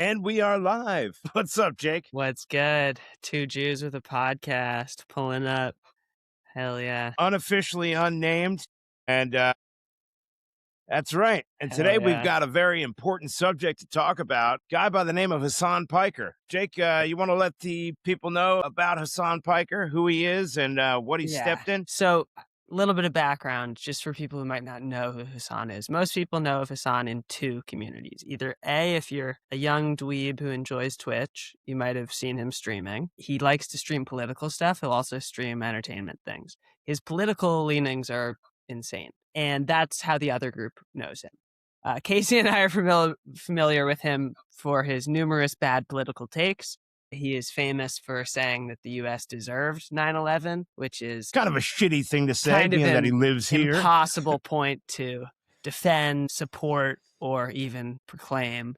And we are live. What's up, Jake? What's good? Two Jews with a podcast pulling up. Hell yeah. Unofficially unnamed. And that's right. And Hell today we've yeah. got a very important subject to talk about. Guy by the name of Hassan Piker. Jake, you want to let the people know about Hassan Piker, who he is, and what he Yeah. stepped in? So, a little bit of background just for people who might not know who Hassan is. Most people know of Hassan in two communities. Either A, if you're a young dweeb who enjoys Twitch, you might have seen him streaming. He likes to stream political stuff. He'll also stream entertainment things. His political leanings are insane. And that's how the other group knows him. Casey and I are familiar with him for his numerous bad political takes. He is famous for saying that the U.S. deserved 9/11, which is Kind of a shitty thing to say, kind of being that an he lives here. impossible point to defend, support, or even proclaim.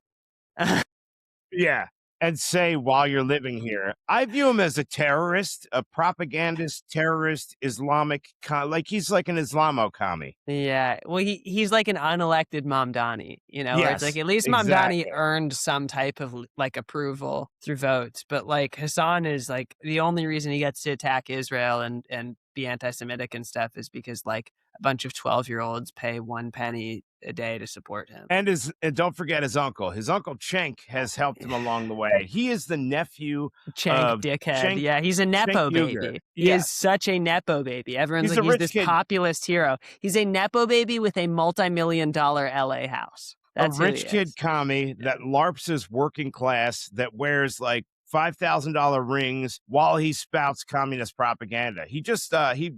Yeah. And say while you're living here. I view him as a terrorist, a propagandist, terrorist, Islamic, like he's like an Islamo commie. Yeah, well, he's like an unelected Mamdani, where it's like Yes, at least Mamdani exactly. earned some type of like approval through votes, but like Hassan is like the only reason he gets to attack Israel and be anti-Semitic and stuff is because like a bunch of 12-year-olds pay 1 penny a day to support him. And don't forget his uncle. His uncle Cenk has helped him along the way. He is the nephew Cenk of dickhead. Cenk Yeah, he's a Cenk Nepo Uyghur. baby. He Yeah, is such a Nepo baby. Everyone's he's like, a he's rich this kid, populist hero. He's a Nepo baby with a multi-million-dollar LA house. a That's who he rich kid is. commie that LARPs is working class, that wears like $5,000 rings while he spouts communist propaganda. He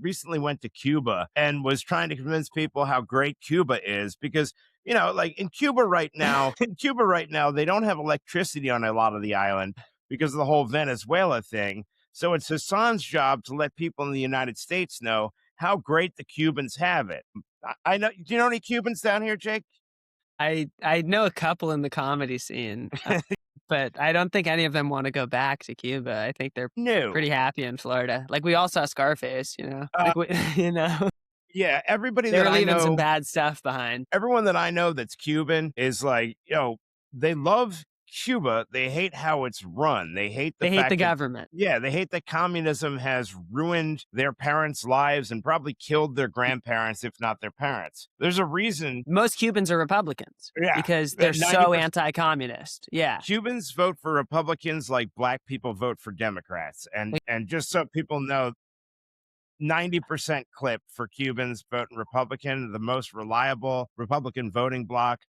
recently went to Cuba and was trying to convince people how great Cuba is because like in Cuba right now, they don't have electricity on a lot of the island because of the whole Venezuela thing. So it's Hassan's job to let people in the United States know how great the Cubans have it. I know. Do you know any Cubans down here, Jake? I know a couple in the comedy scene, but I don't think any of them want to go back to Cuba. I think they're No. pretty happy in Florida. Like we all saw Scarface, Uh, like we, yeah, everybody they that were I leaving some know bad stuff behind. everyone that I know that's Cuban is like, they love Cuba. They hate how it's run. They hate the They hate the fact that, government. yeah, they hate that communism has ruined their parents' lives and probably killed their grandparents, if not their parents. There's a reason. Most Cubans are Republicans Yeah. because they're so 90% anti-communist. Yeah. Cubans vote for Republicans like black people vote for Democrats. And just so people know, 90% clip for Cubans voting Republican, the most reliable Republican voting bloc.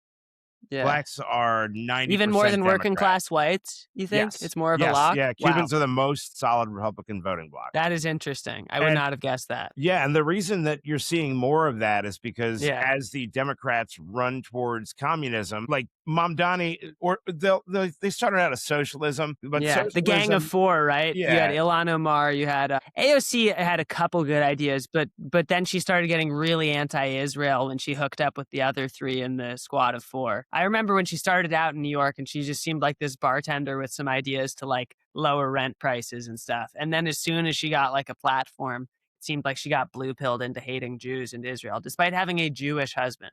Yeah. Blacks are Even more 90% than working Democrat. class whites, you think? Yes. It's more of a Yes. lock? Yeah. Wow. Cubans are the most solid Republican voting bloc. That is interesting. I would And not have guessed that. yeah, and the reason that you're seeing more of that is because Yeah. as the Democrats run towards communism, like Mamdani, or they started out as socialism, but Yeah. The Gang of socialism, Four, right? You had yeah, Ilhan Omar, you had AOC had a couple good ideas, but then she started getting really anti-Israel when she hooked up with the other three in the squad of four. I remember when she started out in New York and she just seemed like this bartender with some ideas to like lower rent prices and stuff. And then as soon as she got like a platform, it seemed like she got blue-pilled into hating Jews and Israel, despite having a Jewish husband.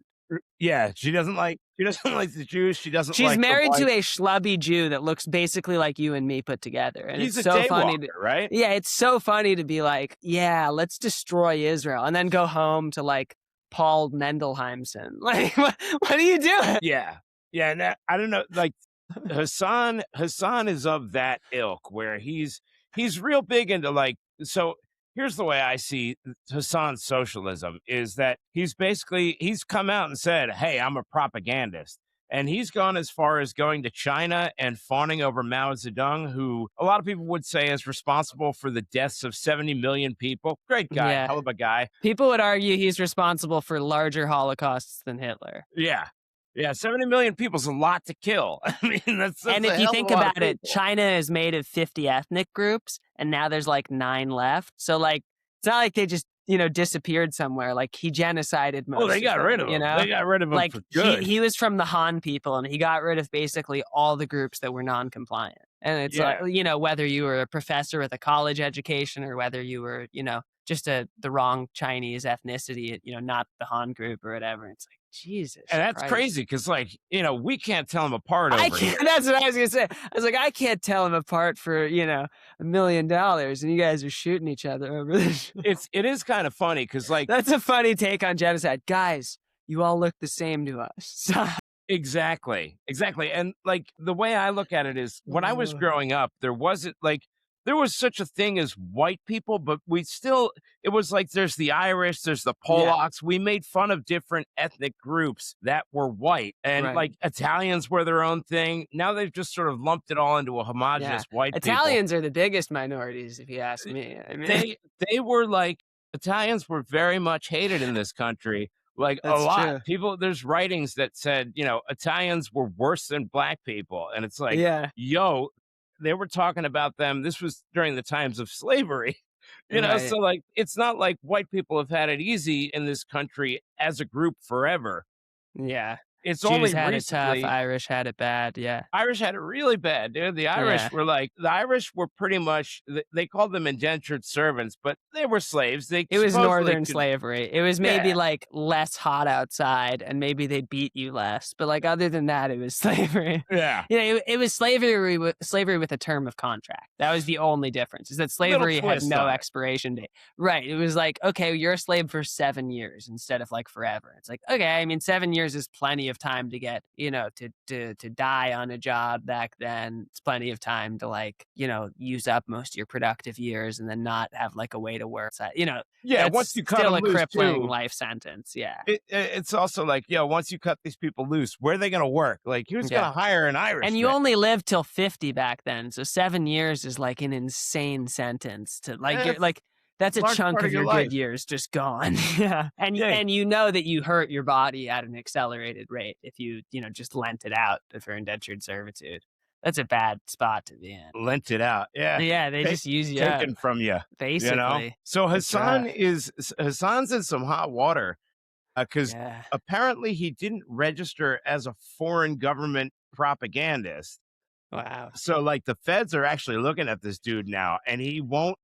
yeah. She doesn't like the Jews. She doesn't She's like the married to white. a schlubby Jew that looks basically like you and me put together. And He's it's a so funny to, daywalker, right? yeah, it's so funny to be like, yeah, let's destroy Israel and then go home to like Paul Mendelheimson. Like, what are you doing? Yeah, yeah. And I don't know, like Hassan is of that ilk where he's real big into like. So here's the way I see Hassan's socialism is that he's come out and said, hey, I'm a propagandist. And he's gone as far as going to China and fawning over Mao Zedong, who a lot of people would say is responsible for the deaths of 70 million people. Great guy, Yeah. hell of a guy. People would argue he's responsible for larger holocausts than Hitler. Yeah. Yeah, 70 million people is a lot to kill. I mean, that's And a if you hell of a think lot of about it, people. China is made of 50 ethnic groups, and now there's like 9 left. So like, it's not like they just, disappeared somewhere. Like he genocided Oh, most they of got rid them, of him. They got rid of him Like for he good. he was from the Han people, and he got rid of basically all the groups that were non-compliant. And it's like, Yeah. whether you were a professor with a college education or whether you were, just the wrong Chinese ethnicity, not the Han group or whatever. It's like, Jesus And that's Christ. crazy because, like, we can't tell them apart I over can't here. that's what I was gonna say. I was like, "I can't tell them apart for, $1,000,000, and you guys are shooting each other over this." It is kind of funny because, like, That's a funny take on genocide. "Guys, you all look the same to us." exactly, exactly, and, like, the way I look at it is when I was Uh, growing up, there was such a thing as white people, but it was like there's the Irish, there's the yeah, Polacks. We made fun of different ethnic groups that were white, and, right. like, Italians were their own thing. Now they've just sort of lumped it all into a Yeah. homogenous white people. Italians are the biggest minorities, if you ask me. I mean, They they were like Italians were very much hated in this country, like, a that's lot. true. There's writings that said, Italians were worse than black people, and it's like, Yeah, yo, they were talking about them. This was during the times of slavery, right. so, like, it's not like white people have had it easy in this country as a group forever. Yeah. It's Jews only had it tough, recently Irish had it bad, yeah. Irish had it really bad, dude. Yeah. The Irish were pretty much they called them indentured servants, but they were slaves. They It was supposedly northern could slavery. It was maybe, yeah, like, less hot outside, and maybe they beat you less, but, like, other than that, it was slavery. yeah. It was slavery with a term of contract. That was the only difference, is that Little slavery had twist no on it. expiration date. Right, it was like, "Okay, you're a slave for 7 years," instead of, like, forever. It's like, okay, I mean, 7 years is plenty of time to get, to die on a job back then. It's plenty of time to, like, use up most of your productive years and then not have, like, a way to work. So, Yeah, once that's you cut still them a loose crippling too, life sentence, yeah. it's also like, once you cut these people loose, where are they gonna work? Like, who's Yeah. gonna hire an And you Irishman? only lived till 50 back then, so 7 years is, like, an insane sentence to like, you're It's like, that's a a large chunk part of of your your good life. years just gone. Yeah, Yeah, and you know that you hurt your body at an accelerated rate if you, just lent it out for indentured servitude. That's a bad spot to be in. lent it out. Yeah, Yeah, they take just use you up, taken from you. basically. So It's rough. Hassan's in some hot water because Yeah. apparently he didn't register as a foreign government propagandist. Wow. So, like, the feds are actually looking at this dude now, and he won't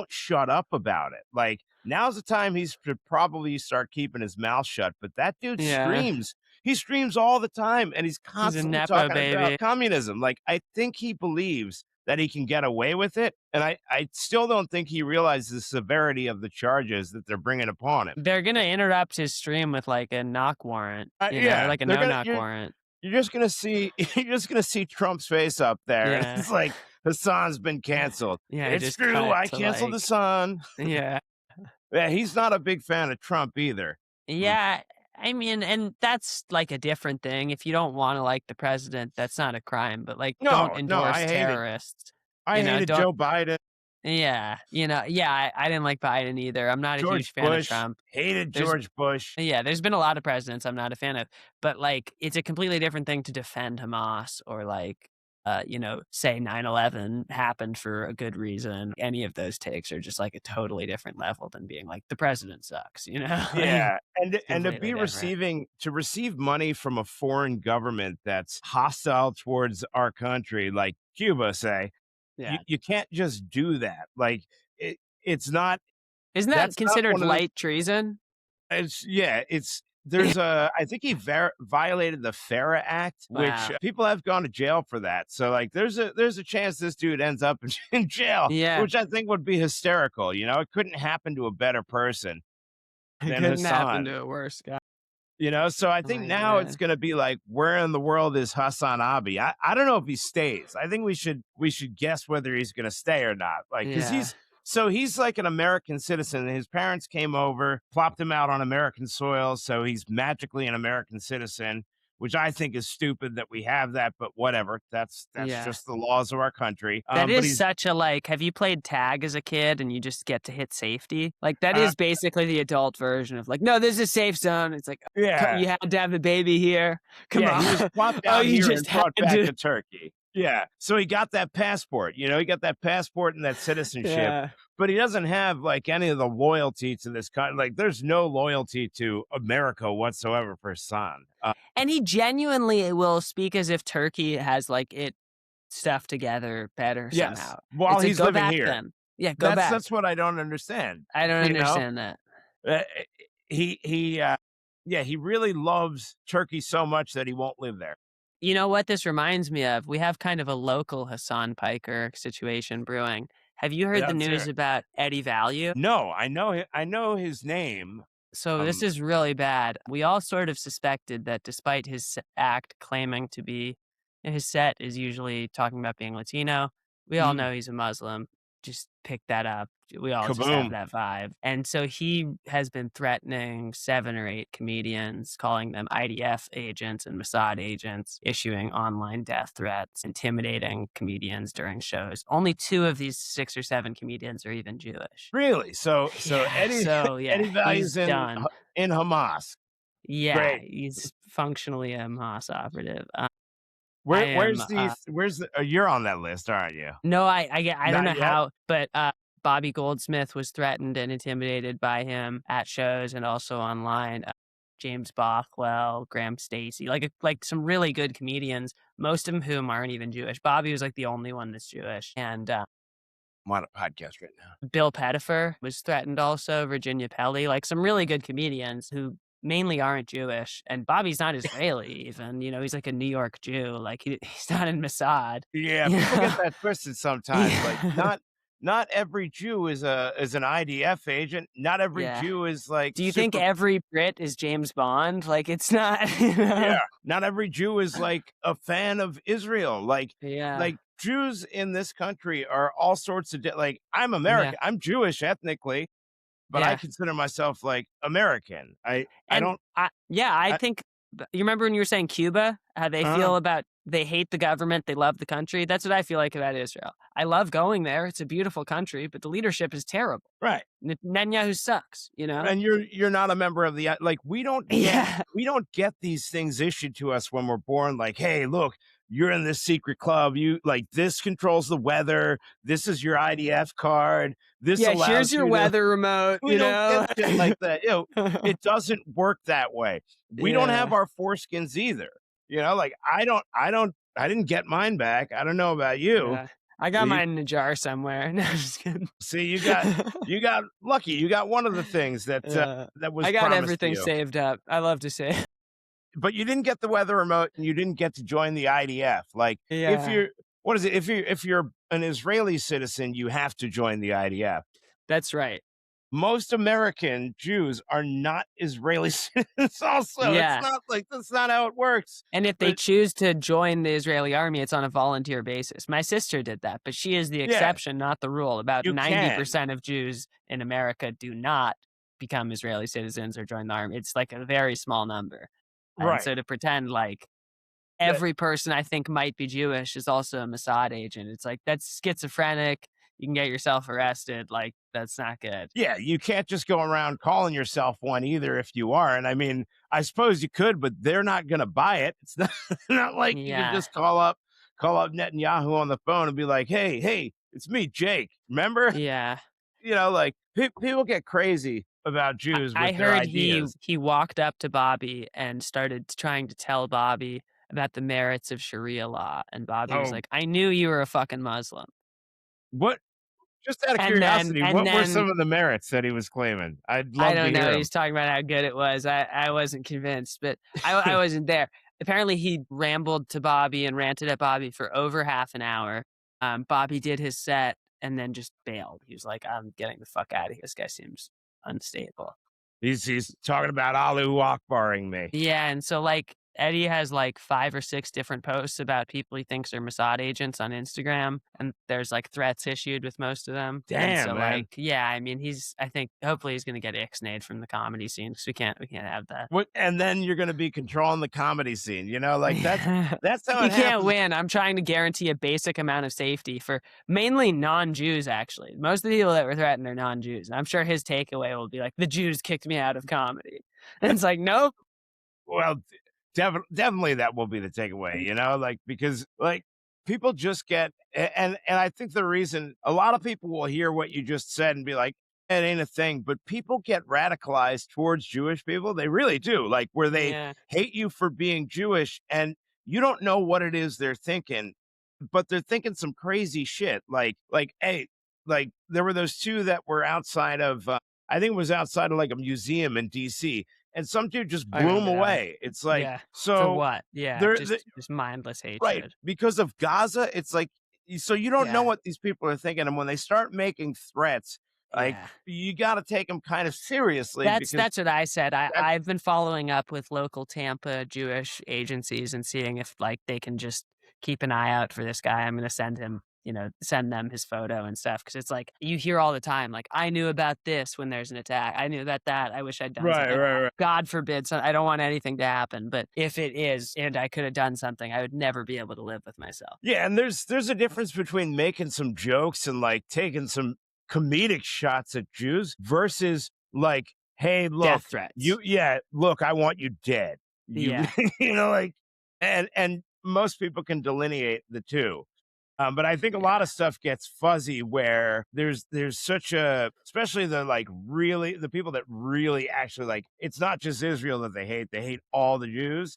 shut up about it. Like, now's the time he should probably start keeping his mouth shut. But that dude Yeah. streams. He streams all the time, and he's He's a constantly nepo talking about baby. communism. Like, I think he believes that he can get away with it, and I still don't think he realizes the severity of the charges that they're bringing upon him. They're gonna interrupt his stream with, like, a knock warrant, Yeah, like a they're gonna no-knock warrant. you're just gonna see you're just gonna see Trump's face up there, and Yeah. it's like Hassan's been canceled. Yeah, It's just true. cut I to, canceled like Hassan. yeah. Yeah, he's not a big fan of Trump either. Mm. Yeah, I mean, and that's, like, a different thing. If you don't wanna like the president, that's not a crime, but, like, don't No, no, endorse terrorists. I hated Don't Joe Biden, yeah, I didn't like Biden either. I'm not a George huge fan of Bush, Trump. hated There's George Bush. Yeah, there's been a lot of presidents I'm not a fan of, but, like, it's a completely different thing to defend Hamas or, like, say 9/11 happened for a good reason. Any of those takes are just, like, a totally different level than being like, "The president sucks," you know? Like, Yeah, and to completely be different. receive money from a foreign government that's hostile towards our country, like Cuba, say, you Yeah. you can't just do that. Like, it's not Isn't that that's not considered one of the light treason? it's yeah, it's there's a I think he violated the FARA Act, which Wow. people have gone to jail for that. So, like, there's a chance this dude ends up in jail, Yeah. which I think would be hysterical. It couldn't happen to a better person It than couldn't happen Hassan. to a worse guy. So I Oh think my now it's god. gonna be like, where in the world is Hassan Abi? I don't know if he stays. I think we should guess whether he's gonna stay or not. Like, because Yeah. he's like an American citizen. His parents came over, plopped him out on American soil, so he's magically an American citizen, which I think is stupid that we have that, but whatever. That's Yeah. just the laws of our country. That But is he's such a, like, have you played tag as a kid and you just get to hit safety? Like, that uh, is basically the adult version of, like, "No, this is a safe zone." It's like, yeah. you had to have a baby here. Come Yeah, on." he was plopped Oh, out you here just and had brought back to to Turkey. Yeah, so he got that passport, he got that passport and that citizenship, Yeah. but he doesn't have, like, any of the loyalty to this country. Like, there's no loyalty to America whatsoever for Hassan. And he genuinely will speak as if Turkey has, like, it stuff together better Yes, somehow. while It's like, he's "Go living back here. then." Yeah, go That's back. that's what I don't understand, I don't you know? understand that. Uh, he Yeah, he really loves Turkey so much that he won't live there. You know what this reminds me of? We have kind of a local Hassan Piker situation brewing. Have you heard the Let's hear news it. about Eddie Value? No, I know his name. So this Um, is really bad. We all sort of suspected that despite his act claiming to be his set is usually talking about being Latino. We all mm, know he's a Muslim. Just pick that up. We all just have kaboom. that vibe. And so he has been threatening 7 or 8 comedians, calling them IDF agents and Mossad agents, issuing online death threats, intimidating comedians during shows. Only 2 of these 6 or 7 comedians are even Jewish. Really? So Yeah, Eddie so yeah, Eddie he's Value's done. in Hamas. Yeah, Great. he's functionally a Hamas operative. I Where am, where's the you're on that list, aren't you? no, I don't Not know yet? how, but, Bobby Goldsmith was threatened and intimidated by him at shows and also online. James Bothwell, Graham Stacy, like some really good comedians, most of whom aren't even Jewish. Bobby was, like, the only one that's Jewish, and, I'm on a podcast right now. Bill Pettifer was threatened also, Virginia Pelly, like some really good comedians who mainly aren't Jewish. And Bobby's not Israeli even, he's like a New York Jew. Like he's not in Mossad. Yeah, You people get know? that twisted sometimes. Like Yeah. not every Jew is an IDF agent. Not every Yeah. Jew is like Do you think super. every Brit is James Bond? Like it's not, you Yeah, know? not every Jew is like a fan of Israel. Yeah. Like Jews in this country are all sorts of like I'm Yeah. American. I'm Jewish ethnically, but I Yeah. consider myself like American. I And don't. I I, think you remember when you were saying Cuba, how they uh, feel about they hate the government, they love the country. That's what I feel like about Israel. I love going there. It's a beautiful country, but the leadership is terrible. right. Netanyahu sucks, you know? And you're not a member of the like Yeah. we don't get these things issued to us when we're born like, "Hey, look, you're in this secret club. You like this controls the weather. This is your IDF card. This Yeah, allows here's your you to." weather remote, We don't get shit like that. yeah. It doesn't work that way. We don't have our foreskins either. Like I didn't get mine back. I don't know about you. Yeah. I got You mine in a jar somewhere. No, I'm just kidding. see you got lucky. You got one of the things Yeah. that was I got promised to everything you. saved up. I love to say. But you didn't get the weather remote and you didn't get to join the IDF. Like if Yeah, you're what is it? If you're an Israeli citizen, you have to join the IDF. that's right. Most American Jews are not Israeli citizens also. It's Yeah. not like that's not how it works. And if they But choose to join the Israeli army, it's on a volunteer basis. My sister did that, but she is the yeah, exception, not the rule. About you can. 90% of Jews in America do not become Israeli citizens or join the army. It's like a very small number. And Right. so to pretend like That every person I think might be Jewish is also a Mossad agent, it's like, that's schizophrenic. You can get yourself arrested. Like, that's not good. yeah, you can't just go around calling yourself one either if you are. And I mean, I suppose you could, but they're not gonna buy it. It's not, not like you can Yeah. just call up Netanyahu on the phone and be like, hey, it's me, Jake. Remember? Yeah. Like people get crazy about Jews I with their heard he ideas. he walked up to Bobby and started trying to tell Bobby about the merits of Sharia law, and Bobby was Oh, like, "I knew you were a fucking Muslim." what just out of And then curiosity, and what were then some of the merits that he was claiming? I'd I love to don't know, hear he them. was talking about how good it was. I wasn't convinced, but I wasn't there. Apparently, he rambled to Bobby and ranted at Bobby for over half an hour. Bobby did his set and then just bailed. He was like, "I'm getting the fuck out of here. This guy seems unstable." He's talking about Allahu Akbaring me. Yeah, and so, like, Eddie has, like, 5 or 6 different posts about people he thinks are Mossad agents on Instagram, and there's, like, threats issued with most of them, and Damn, so, man. like, yeah, I mean, I think hopefully he's gonna get ixnayed from the comedy scene because we can't have that. What and then you're gonna be controlling the comedy scene, like that's how He it can't happens. win. I'm trying to guarantee a basic amount of safety for mainly non-Jews, actually. Most of the people that were threatened are non-Jews, and I'm sure his takeaway will be like, "The Jews kicked me out of comedy." And it's like, "Nope." Well, definitely that will be the takeaway, like because like people just get and I think the reason a lot of people will hear what you just said and be like, it ain't a thing, but people get radicalized towards Jewish people. They really do, like where they Yeah. hate you for being Jewish and you don't know what it is they're thinking, but they're thinking some crazy shit. Hey, like there were those two that were outside of I think it was outside of like a museum in DC and some dude just I blew him remember that one. away. It's like, Yeah. For so what? Yeah, they're, just mindless right, hatred. because of Gaza, it's like, so you don't know Yeah. what these people are thinking, and when they start making threats, like, Yeah. you gotta take them kind of seriously because That's what I said. that I've been following up with local Tampa Jewish agencies and seeing if, like, they can just keep an eye out for this guy. I'm gonna send him, send them his photo and stuff because it's like, you hear all the time, like, "I knew about this when there's an attack. I knew about that. I wish I'd done right, something." right, right. God forbid, so I don't want anything to happen, but if it is and I could have done something, I would never be able to live with myself. Yeah, and there's a difference between making some jokes and, like, taking some comedic shots at Jews versus, like, "Hey, look, Death threats. you yeah, look, I want you dead." You Yeah. like, and most people can delineate the 2. But I think a lot Yeah. of stuff gets fuzzy where there's such a, especially the, like, really the people that really actually, like, it's not just Israel that they hate all the Jews.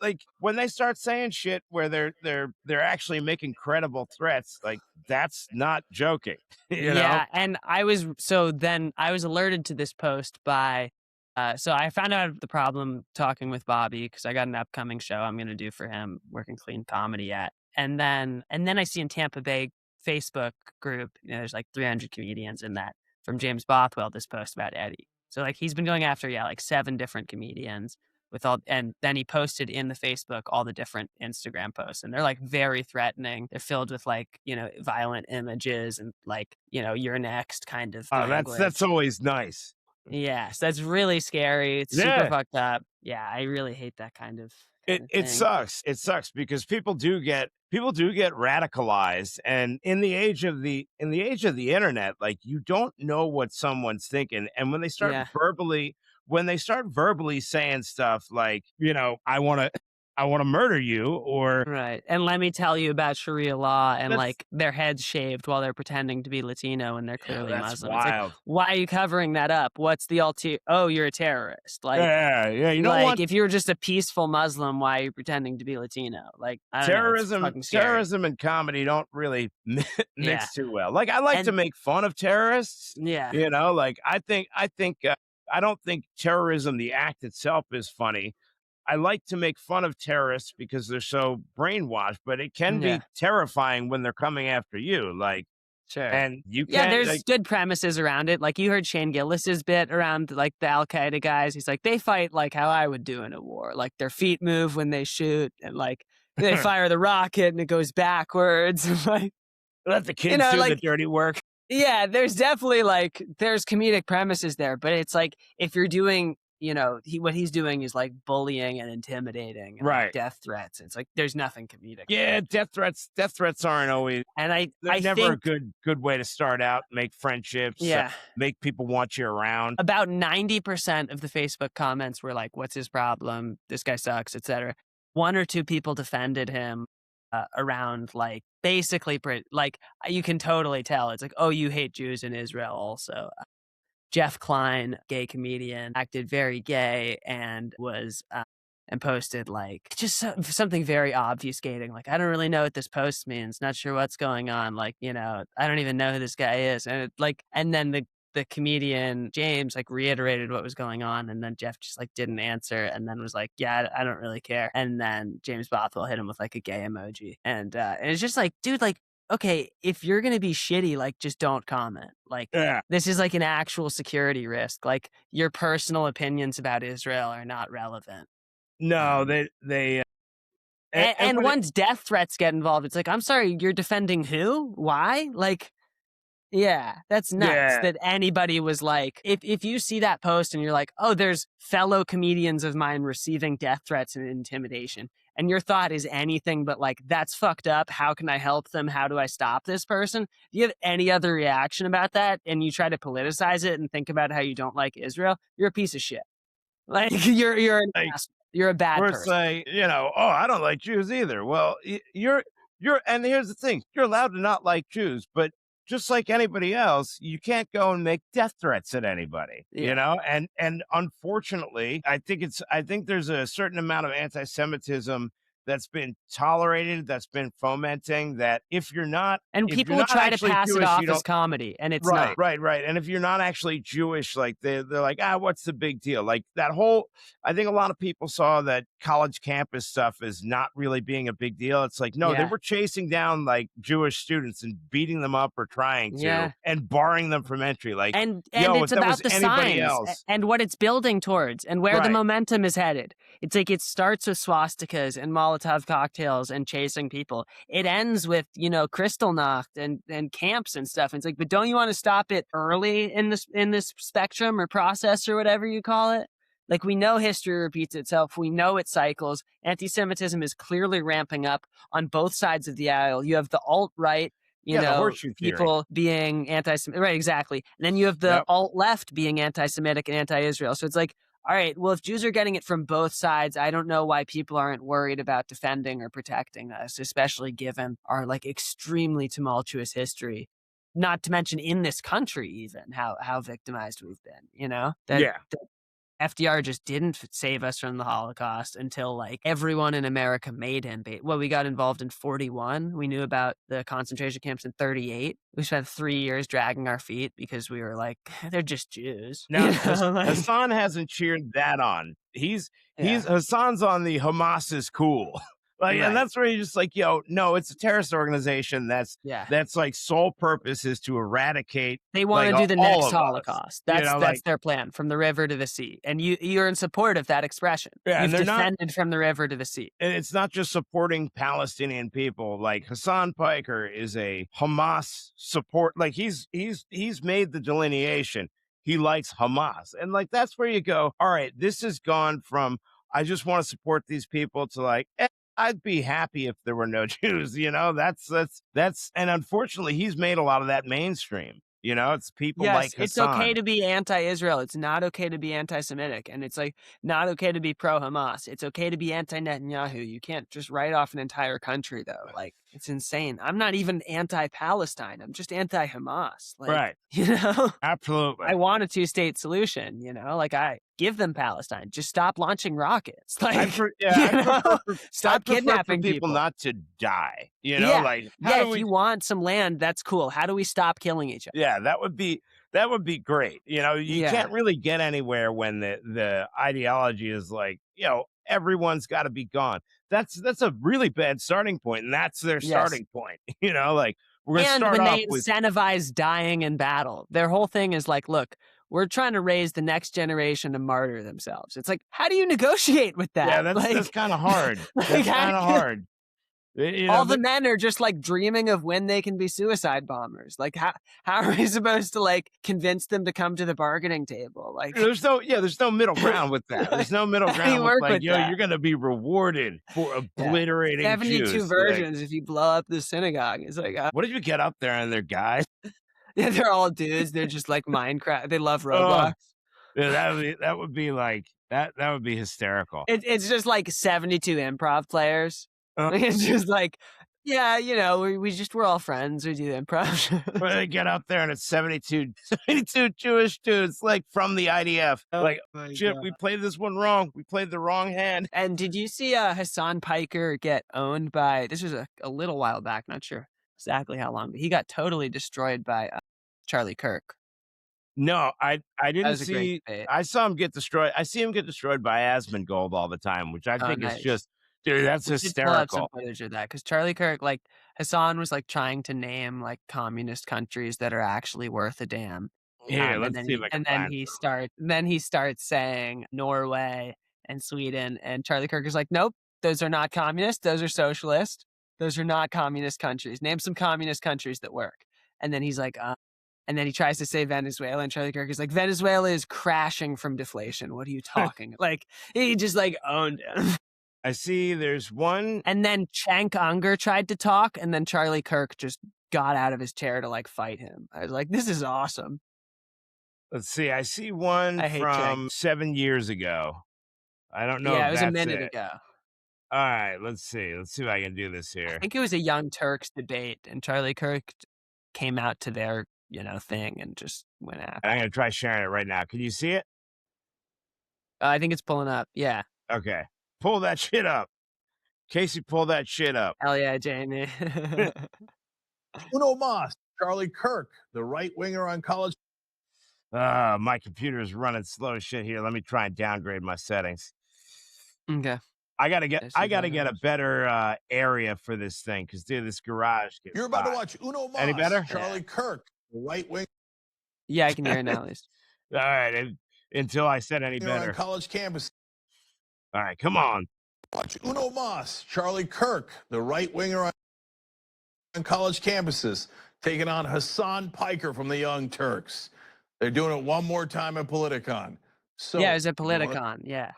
Like, when they start saying shit where they're actually making credible threats, like, that's not joking, you know? Yeah, and I was alerted to this post by so I found out the problem talking with Bobby because I got an upcoming show I'm gonna do for him, working clean comedy at. And then I see in Tampa Bay Facebook group, there's like 300 comedians in that, from James Bothwell, this post about Eddie. So like he's been going after, yeah, like 7 different comedians with all, and then he posted in the Facebook all the different Instagram posts, and they're like very threatening. They're filled with like, violent images and like, you're next kind of Oh, that's language. always nice. Yes, that's really scary. It's super Yeah. fucked up. Yeah, I really hate that kind of It thing. sucks. It sucks because people do get radicalized, and in the age of the internet, like, you don't know what someone's thinking, and Yeah. when they start verbally saying stuff like, I wanna murder you, or Right, and let me tell you about Sharia law and, that's like, their heads shaved while they're pretending to be Latino and they're yeah, clearly that's Muslim. It's like, wild. "Why are you covering that up? What's the ulti Oh, you're a terrorist." Yeah, yeah, you don't Like, want if you were just a peaceful Muslim, why are you pretending to be Latino? Like, I don't know, it's terrorism fucking scary. terrorism and comedy don't really Yeah, mix too well. Like, I like to and make fun of terrorists, yeah, like, I don't think terrorism, the act itself, is funny. I like to make fun of terrorists because they're so brainwashed, but it can yeah. be terrifying when they're coming after you, like, Sure. and you Yeah, can't, there's like, good premises around it. Like you heard Shane Gillis's bit around like the Al Qaeda guys. He's like, they fight like how I would do in a war. Like their feet move when they shoot, and like they fire the rocket and it goes backwards. like let the kids do the like dirty work. yeah, there's definitely like there's comedic premises there, but it's like if you're doing, what he's doing is like bullying and intimidating and like Right. death threats. It's like there's nothing comedic about Yeah, it. death threats aren't always, And they're I never a think good way to start out, make friendships, yeah. make people want you around. About 90% of the Facebook comments were like, "What's his problem? This guy sucks," etc. 1 or 2 people defended him, around, like, basically like, you can totally tell. It's like, "Oh, you hate Jews in Israel also." Jeff Klein, gay comedian, acted very gay and was, and posted, like, just something very obfuscating, like, "I don't really know what this post means, not sure what's going on, like, I don't even know who this guy is," and and then the comedian James, like, reiterated what was going on, and then Jeff just, like, didn't answer, and then was like, "Yeah, I don't really care," and then James Bothwell hit him with, like, a gay emoji, and it's just like, dude, like, okay, if you're gonna be shitty, like, just don't comment, like, Yeah. this is, like, an actual security risk, like, your personal opinions about Israel are not relevant. No, Um, they and and when it once death threats get involved, it's like, "I'm sorry, you're defending who? Why?" Like, yeah, that's nuts yeah. that anybody was like, if you see that post and you're like, "Oh, there's fellow comedians of mine receiving death threats and intimidation," and your thought is anything but like, "That's fucked up. How can I help them? How do I stop this person?" If you have any other reaction about that and you try to politicize it and think about how you don't like Israel, you're a piece of shit. Like, you're an Like, asshole. You're a bad or person. say, "Oh, I don't like Jews either." Well, you're and here's the thing, you're allowed to not like Jews, but just like anybody else, you can't go and make death threats at anybody, Yeah. And unfortunately, I think there's a certain amount of anti-Semitism that's been tolerated, that's been fomenting that And if you're people will not try to actually pass it Jewish, you off as don't. comedy, and it's Right, not. right, right. And if you're not actually Jewish, like they're like, what's the big deal? Like that whole, I think a lot of people saw that college campus stuff as not really being a big deal. It's like, no, they Yeah. were chasing down like Jewish students and beating them up or trying to Yeah. and barring them from entry. Like, And yo, if it's that was about the anybody signs else, and what it's building towards and where the right. momentum is headed. It's like it starts with swastikas and Molotov cocktails and chasing people. It ends with, Kristallnacht and camps and stuff. And it's like, but don't you want to stop it early in this spectrum or process or whatever you call it? Like we know history repeats itself. We know it cycles. Anti-Semitism is clearly ramping up on both sides of the aisle. You have the alt-right, Yeah, the horseshoe theory. people being anti-Semitic. Right, exactly. And then you have the Yep. alt-left being anti-Semitic and anti-Israel. So it's like, all right, well, if Jews are getting it from both sides, I don't know why people aren't worried about defending or protecting us, especially given our like extremely tumultuous history. Not to mention in this country, even how victimized we've been, that Yeah. FDR just didn't save us from the Holocaust until like everyone in America made him. Well, we got involved in 41. We knew about the concentration camps in 38. We spent 3 years dragging our feet because we were like, they're just Jews. Now, Like, Hassan hasn't cheered that on. He's yeah, Hassan's on the Hamas is cool. Like, and right. that's where you're just like, yo, no, it's a terrorist organization Yeah. that's like sole purpose is to eradicate They want like to do the all next of us. Holocaust. You That's know, that's like their plan, from the river to the sea. And you're in support of that expression. yeah, and You've they're not defended from the river to the sea. and it's not just supporting Palestinian people. Like Hassan Piker is a Hamas support. Like he's made the delineation. He likes Hamas, and like that's where you go. All right, this has gone from I just want to support these people to like I'd be happy if there were no Jews. You know, that's and unfortunately he's made a lot of that mainstream. You know, it's people Yes, like it's okay Hassan. to be anti-Israel. It's not okay to be anti-Semitic. And it's like not okay to be pro-Hamas. It's okay to be anti-Netanyahu. You can't just write off an entire country though. Like it's insane. I'm not even anti-Palestine. I'm just anti-Hamas. Like, Right. I Absolutely. want a two-state solution, like I give them Palestine. Just stop launching rockets. Like, I'd stop prefer for kidnapping people people. not to die. You know, Yeah. like how Yeah, do if we you want some land, that's cool. How do we stop killing each other? yeah, that would be great. You know, you Yeah. can't really get anywhere when the ideology is like, everyone's got to be gone. That's a really bad starting point, and that's their Yes. starting point. You know, like we're gonna And start when off they with incentivize dying in battle, their whole thing is like, look, we're trying to raise the next generation to martyr themselves. It's like, how do you negotiate with yeah, that? that's Like, kind of hard. like That's how do kind of you, hard. You know, all the men are just like dreaming of when they can be suicide bombers. Like, how are we supposed to like convince them to come to the bargaining table? Like, there's no middle ground with that. There's no middle how do you ground with work like, with yo, that? you're gonna be rewarded for Yeah. obliterating 72 Jews. Like, virgins if you blow up the synagogue. It's like, what did you get up there and their guys? yeah, they're all dudes. They're just like Minecraft. They love Oh, Roblox. yeah, that would be like that would be hysterical. It's just like 72 improv players. Uh, It's just like, yeah, we're all friends. We do improv. where they get up there and it's 72, 72 Jewish dudes like from the IDF. Oh Like, my shit, god. we played this one wrong. We played the wrong hand. And did you see Hassan Piker get owned by, this was a little while back, not sure exactly how long, but he got totally destroyed by Charlie Kirk. No, I That didn't was a great see. debate. I saw him get destroyed. I see him get destroyed by Asmongold all the time, which I Oh, think is nice. just, dude, that's We should pull up some hysterical. footage of that because Charlie Kirk, like Hassan was like trying to name like communist countries that are actually worth a damn. Here, And let's then see if I can find some. he starts saying Norway and Sweden, and Charlie Kirk is like, nope, those are not communist. Those are socialist. Those are not communist countries. Name some communist countries that work. And then he's like, and then he tries to say Venezuela, and Charlie Kirk is like, Venezuela is crashing from deflation. What are you talking? Like he just like owned him. I see. There's one. And then Cenk Unger tried to talk, and then Charlie Kirk just got out of his chair to like fight him. I was like, this is awesome. Let's see. I see one I hate Cenk. from 7 years ago. I don't know Yeah, if it was a that's minute it. ago. All right, let's see. Let's see if I can do this I here. think it was a Young Turks debate, and Charlie Kirk came out to their, thing and just went after. I'm gonna try sharing it right now. Can you see it? I think it's pulling up. Yeah. Okay, pull that shit up. Casey, pull that shit up. Hell yeah, Jamie. Uno Mas, Charlie Kirk, the right winger on college. My computer is running slow as shit here. Let me try and downgrade my settings. Okay. I gotta get a better area for this thing because dude, this garage gets You're about hot. to watch Uno Mas, Any better? Charlie Kirk, the right winger. Yeah, I can hear it now at least. All right, until I said any better. On college campus. All right, come on. Watch Uno Mas, Charlie Kirk, the right winger on college campuses, taking on Hassan Piker from the Young Turks. They're doing it one more time at Politicon. So yeah, it was at Politicon. Yeah.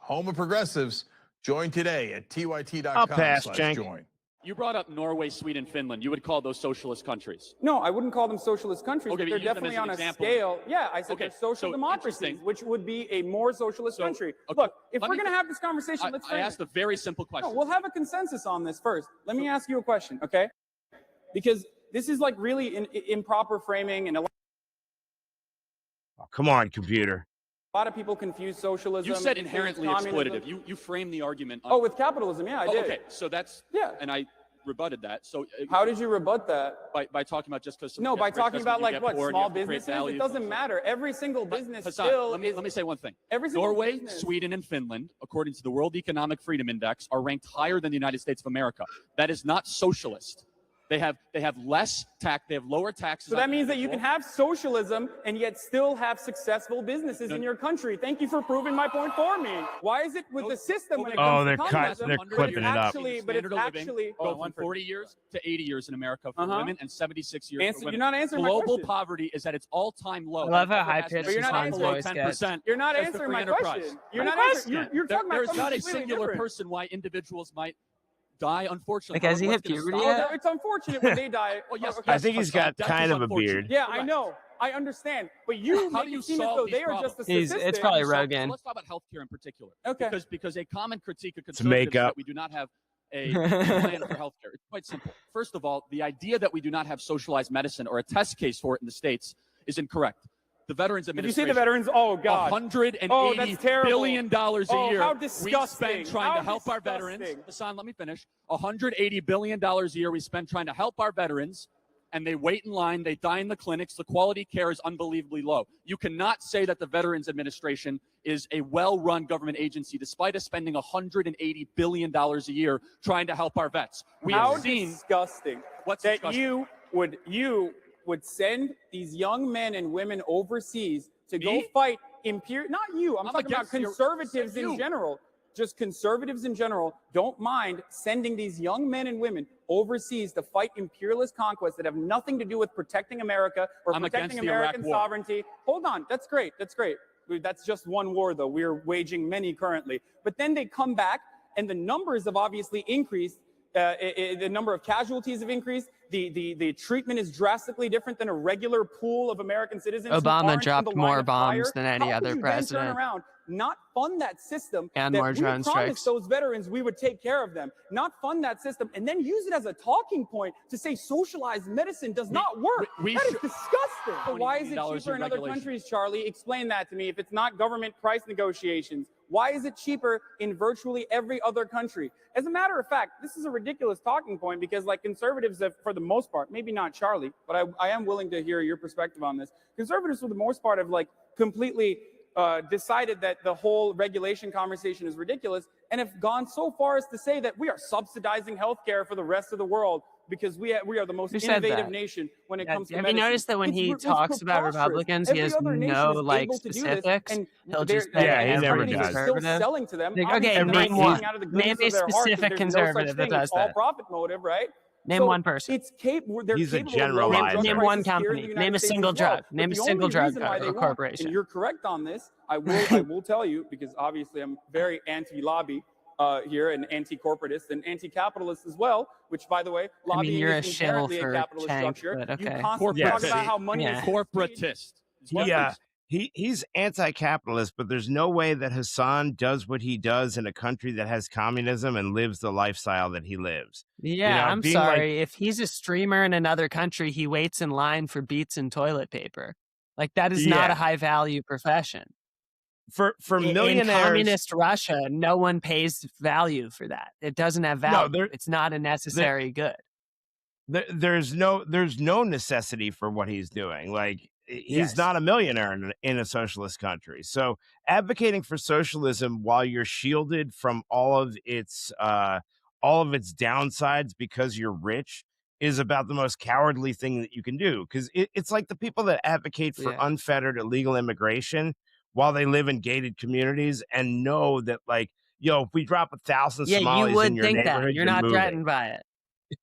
Home of Progressives. Join today at I'll pass, Cenk. tyt.com/join. You brought up Norway, Sweden, Finland. You would call those socialist countries. No, I wouldn't call them socialist countries, Okay, but they're use them as definitely an on a example. scale. Yeah, I said Okay, they're social so democracies, interesting. which would be a more socialist country. okay, Look, if let we're me- going to have this conversation, let's I frame asked it. a very simple question. No, we'll have a consensus on this first. Let me ask you a question, okay? Because this is like really improper framing, and a Oh, come on, computer. lot of people confuse socialism. You said confuse inherently communism. exploitative. You framed the argument. Oh, with capitalism, yeah, I did. Okay, so that's Yeah. and I rebutted that. So How did you rebut that? by talking about just because No, by talking about like what, small businesses? It doesn't matter. Every single business Hassan, still let me say one thing. Every single Norway, business- Sweden, and Finland, according to the World Economic Freedom Index, are ranked higher than the United States of America. That is not socialist. They have less tax. They have lower taxes. So that means that you can have socialism and yet still have successful businesses in your country. Thank you for proving my point for me. Why is it with the system when it Oh, comes they're to cut- communism? they're but clipping it's it up. actually, but it's actually go from 40 years to 80 years in America for Uh-huh. women and 76 years Answer- for women. you're not answering my Global question. poverty is at its all-time low. I love how It has high-pitched been you're not below answering- 10%. You're not as the answering free my enterprise. question. You're My not answering. question. You're talking about There's something not a completely singular different. person why individuals might die, unfortunately. Like, has he What's hit gonna puberty stop yet? that? Oh, it's unfortunate when they die. Well, yes, Okay. I think he's got Death kind is of a unfortunate. beard. Yeah, I Correct. know. I understand. But you How make do you it seem as solve though these they are just a It's statistic. probably So Rogan. let's talk about healthcare in particular. Okay. Because a common critique of make conservatives is that up. we do not have a plan for healthcare. It's quite simple. First of all, the idea that we do not have socialized medicine or a test case for it in the States is incorrect. The Veterans If you see Administration, the veterans, oh God. $180 Oh, that's terrible. billion a Oh, year how we disgusting. spend trying How to help our disgusting. veterans. Hassan, let me finish. $180 billion a year we spend trying to help our veterans, and they wait in line, they die in the clinics, the quality care is unbelievably low. You cannot say that the Veterans Administration is a well-run government agency despite us spending $180 billion a year trying to help our vets. We How have seen disgusting what's that disgusting. you would send these young men and women overseas to go Me? fight imperial. Not you. I'm talking about against your- conservatives in you. general. Just conservatives in general don't mind sending these young men and women overseas to fight imperialist conquests that have nothing to do with protecting America or I'm protecting against the Iraq American war. sovereignty. Hold on. That's great. That's great. That's just one war, though. We're waging many currently. But then they come back, and the numbers have obviously increased. The number of casualties have increased. The treatment is drastically different than a regular pool of American citizens. who Obama aren't in dropped the more line of fire. bombs than any How other could you president. Then turn around, not fund that system, And that more we drone promised strikes. those veterans we would take care of them, not fund that system, and then use it as a talking point to say socialized medicine does not work. we That is should- disgusting. So why is it $20 cheaper in other regulation. countries, Charlie? Explain that to me. If it's not government price negotiations, why is it cheaper in virtually every other country? As a matter of fact, this is a ridiculous talking point because, like, conservatives have, for the most part, maybe not Charlie, but I am willing to hear your perspective on this. Conservatives, for the most part, have like completely decided that the whole regulation conversation is ridiculous and have gone so far as to say that we are subsidizing healthcare for the rest of the world because we are the most Who said innovative that? nation when it Yeah, comes to have medicine. you noticed that when he it's talks about preposterous. Republicans, he Every has other nation no, is like, able to do this, specifics? and He'll they're- just and say Yeah, he never companies are does. still conservative. selling to them. Like, Obviously, okay, they're not name selling one. out of the Name goodness a of their heart, 'cause specific there's no such conservative that thing. does It's all that. profit motive, right? Name So one person. It's capable. They're He's a capable of generalizer. lowering drug Name prices one here in the company. United Name a States single as well. drug. But Name a the single only drug reason why they or won't, corporation. and you're correct on this, I will tell you, because obviously I'm very anti-lobby here and anti-corporatist and anti-capitalist as well, which, by the way, lobbying you're a is shill inherently a for capitalist Cenk, structure. but You okay. constantly Yeah, talk about see, how money yeah. is Corporatist. Yeah, he's anti-capitalist, but there's no way that Hassan does what he does in a country that has communism and lives the lifestyle that he lives. Yeah, I'm being like- sorry. If he's a streamer in another country, he waits in line for beets and toilet paper. Like, that is not Yeah. a high value profession. for In millionaires. communist Russia, no one pays value for that. It doesn't have No, value. It's not a there necessary good. there's no necessity for what he's doing. Like he's Yes. not a millionaire in a socialist country. So advocating for socialism while you're shielded from all of its downsides because you're rich is about the most cowardly thing that you can do. Because it's like the people that advocate for Yeah. unfettered illegal immigration while they live in gated communities and know that like, yo, if we drop 1,000 Yeah, you Somalis in would your think that. neighborhood, You're you're not moving. threatened by it.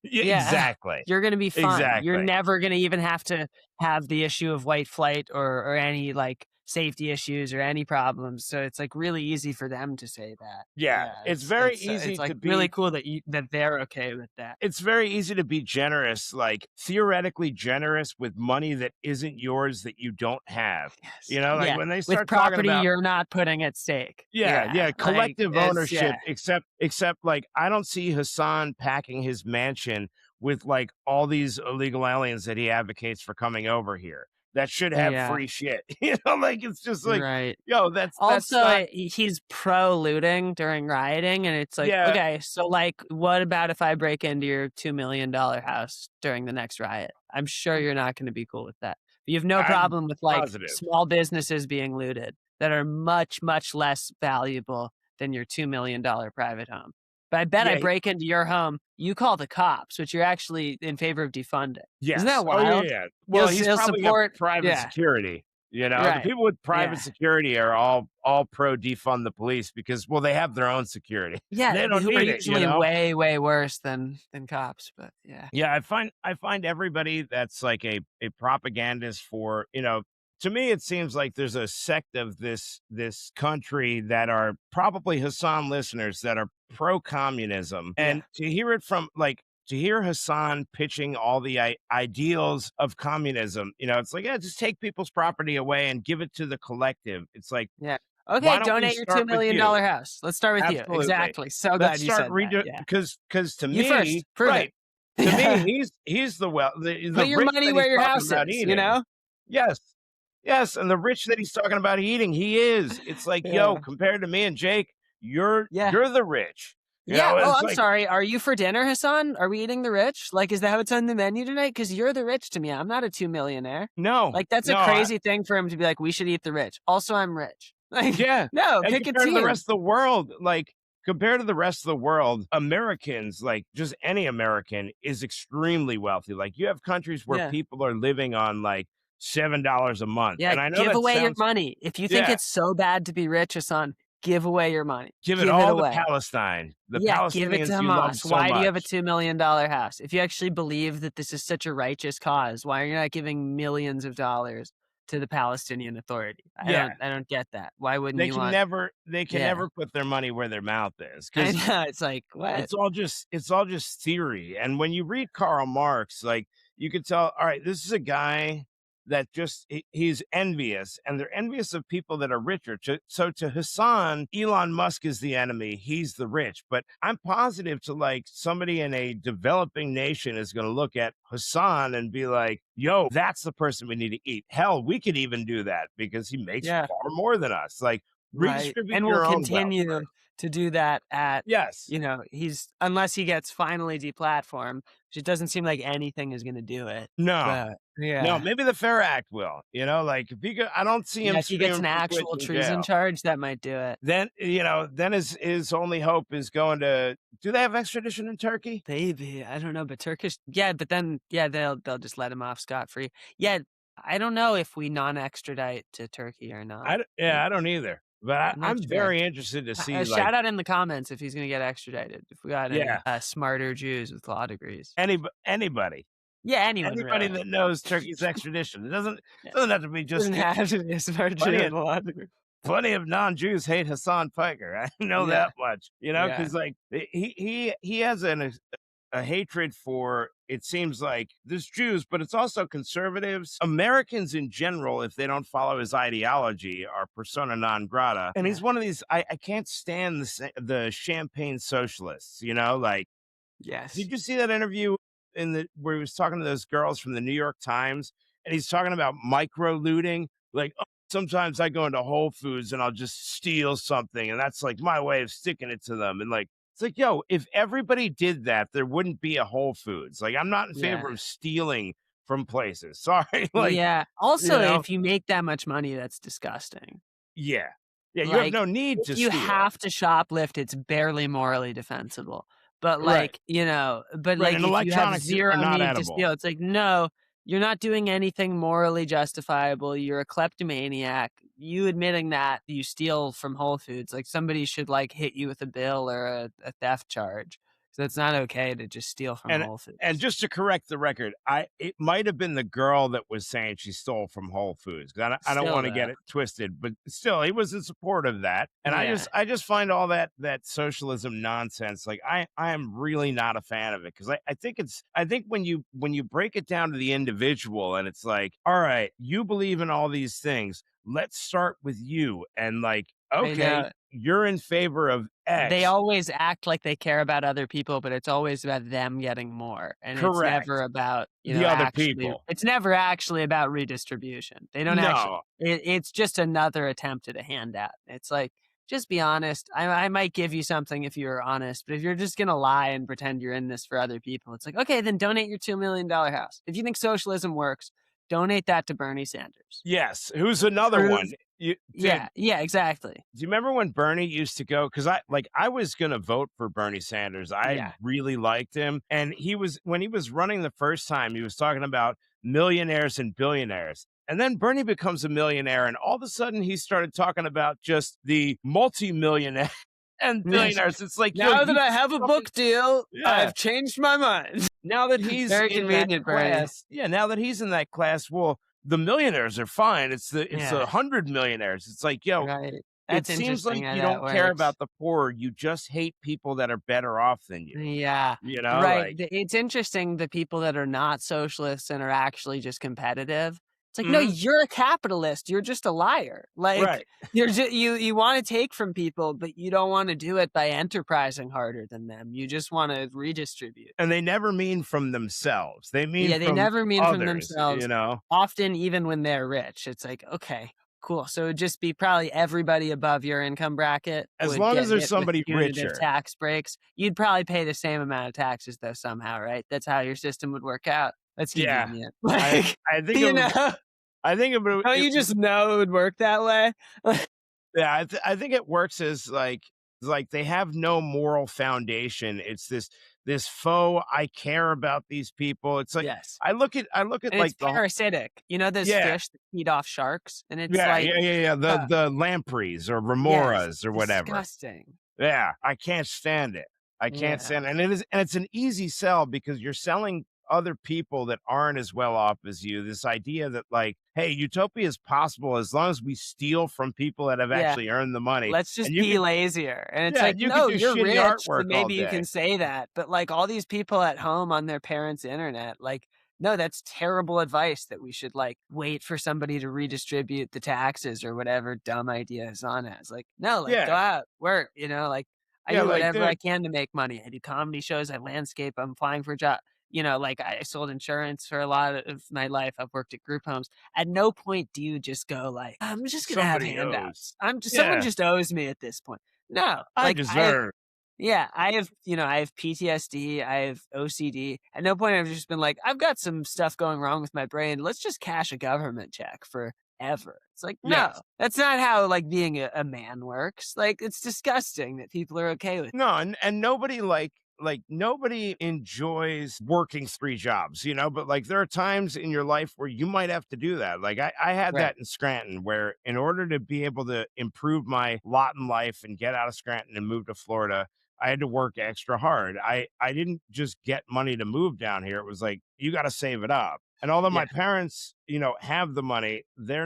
Yeah, Yeah, exactly. you're gonna be fine. You're Exactly. never gonna even have to have the issue of white flight or any, like, safety issues or any problems, so it's, like, really easy for them to say that. Yeah, Yeah, it's very easy it's, like, to really be cool that they're okay with that. it's very easy to be generous, like theoretically generous with money that isn't yours that you don't have. Yes. You know, like Yeah, when they with start talking property about you're not putting at stake. yeah, Yeah, yeah, like, collective it's ownership, yeah. except like I don't see Hassan packing his mansion with like all these illegal aliens that he advocates for coming over here that should have Yeah, free shit. You know, like it's just like, right. yo, that's Also, not he's pro looting during rioting, and it's like, yeah. okay, so like, what about if I break into your $2 million house during the next riot? I'm sure you're not going to be cool with that. You have no I'm problem with like positive. small businesses being looted that are much, much less valuable than your $2 million private home. But I bet I Yeah, break into your home, you call the cops, which you're actually in favor of defunding. Isn't yes. that Oh, yeah, wild? yeah. Well, he's You'll probably got support, private yeah, security. You know, the right, people with private yeah. security are all pro defund the police because, well, they have their own security. Yeah, They don't who are need it, you usually know? way, way worse than cops, but yeah. Yeah, I find everybody that's like a propagandist for, you know, to me it seems like there's a sect of this country that are probably Hassan listeners that are pro communism. Yeah. And to hear it from like to hear Hassan pitching all the ideals of communism, you know, it's like, yeah, just take people's property away and give it to the collective. It's like, Yeah. why Okay, don't we donate your $2 start with million you? house. Let's start with you. Absolutely. Exactly. So glad Let's you start said that. redo Yeah. because to You me, first. Prove it. right, to me, he's the Put your rich money that where he's your talking house about is, you eating. know? Yes. Yes, and the rich that he's talking about eating, he is. It's like, yo, Yeah. compared to me and Jake, Yeah. you're the rich. You Yeah. know, Oh, it's I'm like, sorry. Are you for dinner, Hassan? Are we eating the rich? Like, is that how it's on the menu tonight? Because you're the rich to me. I'm not a 2 millionaire. no, Like, that's a no, crazy thing for him to be like, we should eat the rich. Also, I'm rich. Like, yeah. no, And pick a compared to the team. rest of the world, like compared to the rest of the world, Americans, like just any American, is extremely wealthy. Like you have countries where Yeah. people are living on like $7 a month. Yeah, And I know give that away your sounds money. If you think yeah. it's so bad to be rich, Hassan, give away your money. Give it Give it all to away. Palestine, the Yeah, give it to Palestinians you love Hamas. so Why do you have a much. $2 million house? If you actually believe that this is such a righteous cause, why are you not giving millions of dollars to the Palestinian Authority? Yeah, I don't get that. Why wouldn't you want they can Yeah. never put their money where their mouth is I because know, it's like, what? it's all just theory. And when you read Karl Marx, like you could tell, all right, this is a guy that just he's envious, and they're envious of people that are richer. So to Hassan, Elon Musk is the enemy. He's the rich. But I'm positive to like somebody in a developing nation is going to look at Hassan and be like, yo, that's the person we need to eat. Hell, we could even do that because he makes Yeah, far more than us. Like right. redistribute And we'll your own wealth continue first. to do that at, Yes. unless he gets finally deplatformed, which it doesn't seem like anything is going to do it. No. But No, yeah. maybe the Fair Act will. You know, like if he I don't see him Yeah, if he gets an screaming for quit actual in treason jail. charge, that might do it. Then then his only hope is going to. Do they have extradition in Turkey? Maybe. I don't know, but Turkish but then they'll just let him off scot free. Yeah, I don't know if we non-extradite to Turkey or not. I don't either. But I'm not I'm sure. very interested to see like Shout out in the comments if he's gonna get extradited. If we got any yeah smarter Jews with law degrees. anybody Yeah, anyone anybody really. that knows Turkey's extradition. It Yeah. doesn't have to be just Doesn't have to be a smart Jew plenty with of a law degree. plenty of non-Jews hate Hassan Piker. I know Yeah, that much. You know, yeah, because like he has a hatred for it seems like there's Jews, but it's also conservatives. Americans in general, if they don't follow his ideology, are persona non grata. And yeah. he's one of these. I can't stand the champagne socialists. You know, like Yes. did you see that interview where he was talking to those girls from the New York Times, and he's talking about micro looting, like. sometimes I go into Whole Foods and I'll just steal something, and that's like my way of sticking it to them. And like, it's like, yo, if everybody did that, there wouldn't be a Whole Foods. Like, I'm not in Yeah. favor of stealing from places. Sorry. Like, Yeah. you Also, know, if you make that much money, that's disgusting. yeah. Yeah. You have Like, no need to if you steal. have to shoplift, it's barely morally defensible. But Right. like, but Right. like And if you have electronics zero are not need to edible. steal, it's like, no, you're not doing anything morally justifiable. You're a kleptomaniac. You admitting that you steal from Whole Foods, like somebody should like hit you with a bill or a theft charge. So it's not okay to just steal from And Whole and Foods. just to correct the record, it might have been the girl that was saying she stole from Whole Foods. 'Cause I don't Still want to get though. it twisted, but still, he was in support of that. And Yeah. I just find all that socialism nonsense. Like I am really not a fan of it because I think when you break it down to the individual and it's like, all right, you believe in all these things. Let's start with you. And like, I know. okay, you're in favor of They X. always act like they care about other people, but it's always about them getting more. And it's never Correct. about, The other actually, people. it's never actually about redistribution. They don't actually, No. it's just another attempt at a handout. It's like, just be honest. I might give you something if you're honest, but if you're just going to lie and pretend you're in this for other people, it's like, okay, then donate your $2 million house. If you think socialism works, donate that to Bernie Sanders. Yes. Who's another Prove, one? You yeah, exactly. do you remember when Bernie used to go? Because I was gonna vote for Bernie Sanders. I Yeah. really liked him. And when he was running the first time, he was talking about millionaires and billionaires. And then Bernie becomes a millionaire, and all of a sudden he started talking about just the multimillionaire and Yes. billionaires. It's like, yo, Now that you I have a fucking- book deal, Yeah. I've changed my mind. Now that he's Very in that convenient, Bernie. class, yeah, now that he's in that class, well, the millionaires are fine. It's the Yeah. 100 millionaires. It's like, yo, Right. it That's seems like interesting how you that don't care works. about the poor. You just hate people that are better off than you. Yeah. You know, Right. like, It's interesting the people that are not socialists and are actually just competitive. It's like, no, Mhm. you're a capitalist. You're just a liar. Like right. you're just, you want to take from people, but you don't want to do it by enterprising harder than them. You just want to redistribute. And they never mean from themselves. They mean Yeah, they from never mean from others, themselves. you know? Often even when they're rich. It's like, okay, cool. So it'd just be probably everybody above your income bracket As would long get as there's hit with somebody punitive richer. tax breaks. You'd probably pay the same amount of taxes though somehow, right? That's how your system would work out. That's Yeah. convenient. I, I think you it would, know, I think it would, don't you just know it would work that way? yeah, I think it works as like they have no moral foundation. It's this faux I care about these people. It's like Yes. I look at And like it's parasitic. You know those Yeah. fish that feed off sharks? And it's yeah, like, yeah. uh, The lampreys or yes, remoras or whatever. disgusting. Yeah, I can't stand it. I can't Yeah. stand it. And it's an easy sell because you're selling other people that aren't as well off as you this idea that like, hey, utopia is possible as long as we steal from people that have Yeah. actually earned the money. Let's just And you be can- lazier. And it's Yeah, like, you can no, do you're shitty rich, artwork so all maybe you day. can say that. But like all these people at home on their parents' internet, like, no, that's terrible advice that we should like wait for somebody to redistribute the taxes or whatever dumb idea Hassan has. Like, no, like go Yeah. out, work, like I Yeah, do like, whatever I dude. can to make money. I do comedy shows, I landscape, I'm applying for a job. Like I sold insurance for a lot of my life. I've worked at group homes. At no point do you just go like, I'm just gonna have Somebody handouts. owes. Someone Yeah. just owes me at this point. No, I like deserve. yeah, I have PTSD, I have OCD. At no point I've just been like, I've got some stuff going wrong with my brain. Let's just cash a government check forever. It's like, no, Yes. that's not how like being a man works. Like it's disgusting that people are okay with it. No, and nobody like nobody enjoys working 3 jobs, but like there are times in your life where you might have to do that. Like I had Right. that in Scranton where in order to be able to improve my lot in life and get out of Scranton and move to Florida, I had to work extra hard. I didn't just get money to move down here. It was like you got to save it up. And although my Yeah. parents, have the money, they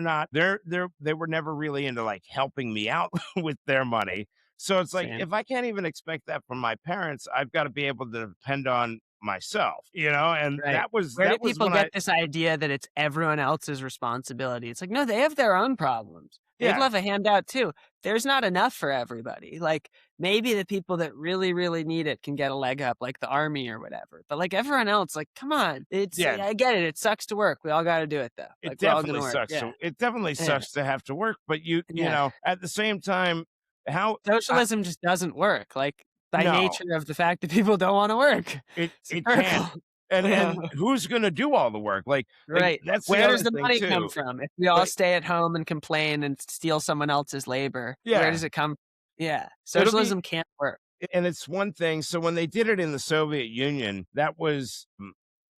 were never really into like helping me out with their money. So it's like, Same. if I can't even expect that from my parents, I've got to be able to depend on myself, and Right. that was Where do that was people when get this idea that it's everyone else's responsibility? It's like, no, they have their own problems. They'd Yeah. love a handout too. There's not enough for everybody. Like maybe the people that really, really need it can get a leg up, like the army or whatever. But like everyone else, like, come on. Yeah. I get it. It sucks to work. We all got to do it though. It Like we're all going definitely to work. sucks. Yeah. It definitely Yeah. sucks to have to work, but you Yeah. know, at the same time, how Socialism just doesn't work. Like by no, nature of the fact that people don't want to work. it It's a can't. circle. And who's gonna do all the work? Like Right. that's the Where does other the thing money come too. from? If we all Like, stay at home and complain and steal someone else's labor, where yeah, does it come? Yeah. it'll be Socialism can't work. and it's one thing. So when they did it in the Soviet Union, that was,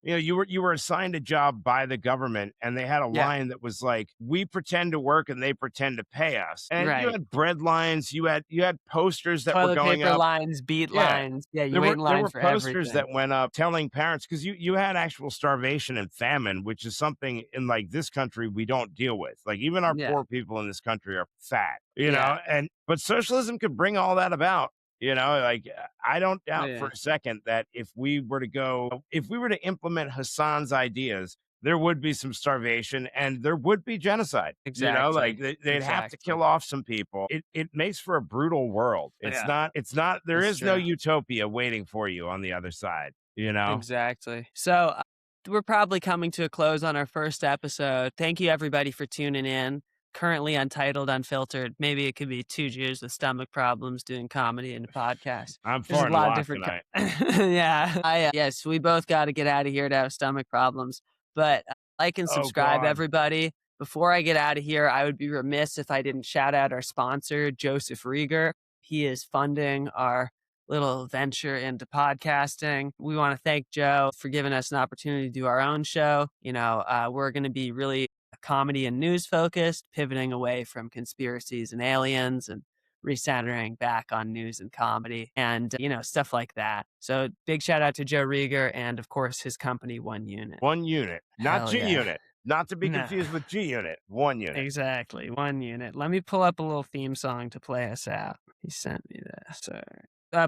you know, you were assigned a job by the government, and they had a Yeah. line that was like, "We pretend to work, and they pretend to pay us." And you Right. had bread lines, you had posters that were Toilet going paper up. lines, beat Yeah. lines. Yeah, you wait in There line were for posters everything. that went up telling parents because you had actual starvation and famine, which is something in like this country we don't deal with. Like even our Yeah. poor people in this country are fat, you Yeah. know. And but socialism could bring all that about. You know, like I don't doubt for Yeah. a second that if we were to implement Hassan's ideas, there would be some starvation and there would be genocide. You know, like Exactly. they'd have to Exactly. kill off some people. It makes for a brutal world. Yeah. It's not, there That's is no true. utopia waiting for you on the other side, you know? Exactly. So we're probably coming to a close on our first episode. Thank you everybody for tuning in. Currently untitled, unfiltered. Maybe it could be two Jews with stomach problems doing comedy and a podcast. I'm There's a farting a lot of lot different. tonight. Yeah. Yes, we both got to get out of here to have stomach problems. But like and Oh, subscribe, God. everybody. Before I get out of here, I would be remiss if I didn't shout out our sponsor, Joseph Rieger. He is funding our little venture into podcasting. We want to thank Joe for giving us an opportunity to do our own show. You know, we're going to be really comedy and news focused, pivoting away from conspiracies and aliens and recentering back on news and comedy and, you know, stuff like that. So big shout out to Joe Rieger and, of course, his company, One Unit. One unit, not Hell G yeah. unit, not to be No. confused with G unit. One unit. Exactly. One Unit. Let me pull up a little theme song to play us out. He sent me this.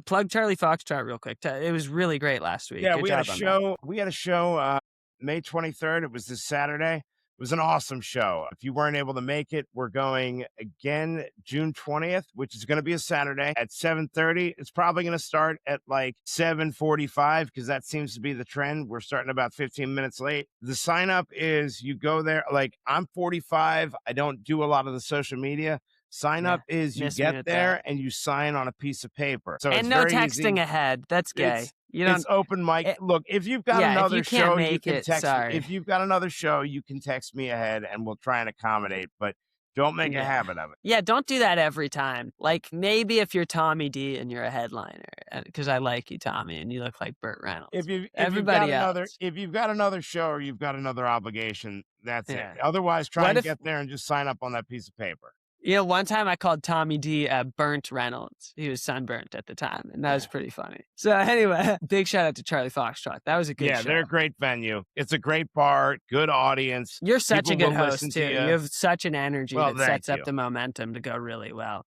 Plug Charlie Foxtrot real quick. It was really great last week. Yeah, Good we had a job on that. show. We had a show May 23rd. It was this Saturday. It was an awesome show. If you weren't able to make it, we're going again June 20th, which is going to be a Saturday at 7:30. It's probably going to start at like 7:45 because that seems to be the trend. We're starting about 15 minutes late. The sign up is you go there. Like I'm 45. I don't do a lot of the social media. Sign up is you miss me get with there that. and you sign on a piece of paper. So it's And no very texting easy. ahead. That's gay. You It's don't. open mic. it- Look, if you've got yeah, if another you can't show, you make can it, text me. sorry. If you've got another show, you can text me ahead and we'll try and accommodate, but don't make a Yeah. habit of it. Yeah, don't do that every time. Like maybe if you're Tommy D and you're a headliner, because I like you, Tommy, and you look like Burt Reynolds. If you've Everybody got another else. if you've got another show or you've got another obligation, that's Yeah. it. Otherwise, try What and if- get there and just sign up on that piece of paper. You know, one time I called Tommy D Burnt Reynolds. He was sunburnt at the time, and that was pretty funny. So anyway, big shout out to Charlie Foxtrot. That was a good show. They're a great venue. It's a great bar, good audience. You're such a People good will host, listen too. to You you. have such an energy Well, that sets thank up you. the momentum to go really well.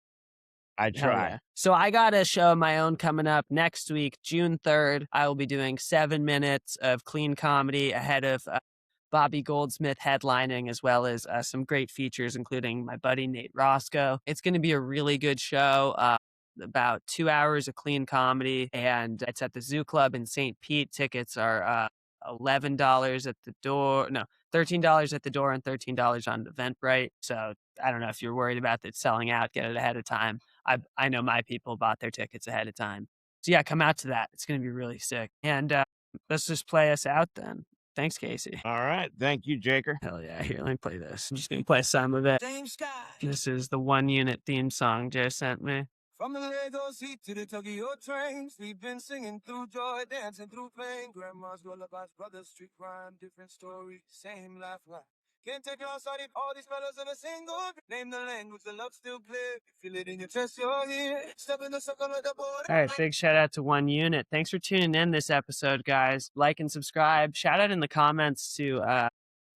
I Hell try. yeah. So I got a show of my own coming up next week, June 3rd. I will be doing 7 minutes of clean comedy ahead of Bobby Goldsmith headlining, as well as some great features, including my buddy Nate Roscoe. It's going to be a really good show. About 2 hours of clean comedy, and it's at the Zoo Club in St. Pete. Tickets are $11 at the door. No, $13 at the door and $13 on Eventbrite. So I don't know if you're worried about it selling out, get it ahead of time. I know my people bought their tickets ahead of time. So yeah, come out to that. It's going to be really sick. And let's just play us out then. Thanks, Casey. All right. Thank you, Jaker. Hell yeah. Here, let me play this. I'm just going to play some of it. This is the One Unit theme song Joe sent me. From the Lagos heat to the Tokyo trains, we've been singing through joy, dancing through pain. Grandma's lullabies, brothers, street crime, different story, same life line. Can't take your study, all these fellas in a single. Name the language, the love still clear. Feel it in your chest, you're here. Step in the circle of the border. All right, big shout out to One Unit. Thanks for tuning in this episode, guys. Like and subscribe. Shout out in the comments to,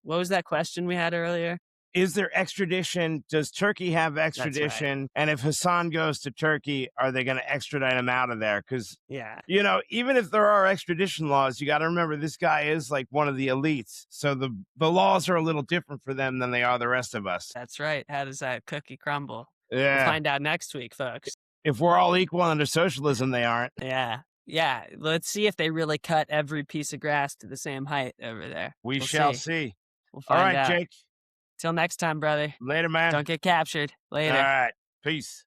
what was that question we had earlier? Is there extradition? Does Turkey have extradition? And if Hassan goes to Turkey, are they going to extradite him out of there? Because, Yeah. you know, even if there are extradition laws, you got to remember this guy is like one of the elites. So the laws are a little different for them than they are the rest of us. That's right. How does that cookie crumble? Yeah. We'll find out next week, folks. If we're all equal under socialism, they aren't. Yeah. Yeah. Let's see if they really cut every piece of grass to the same height over there. We We'll shall see. We'll All find right, out. Jake. Till next time, brother. Later, man. Don't get captured. Later. All right. Peace.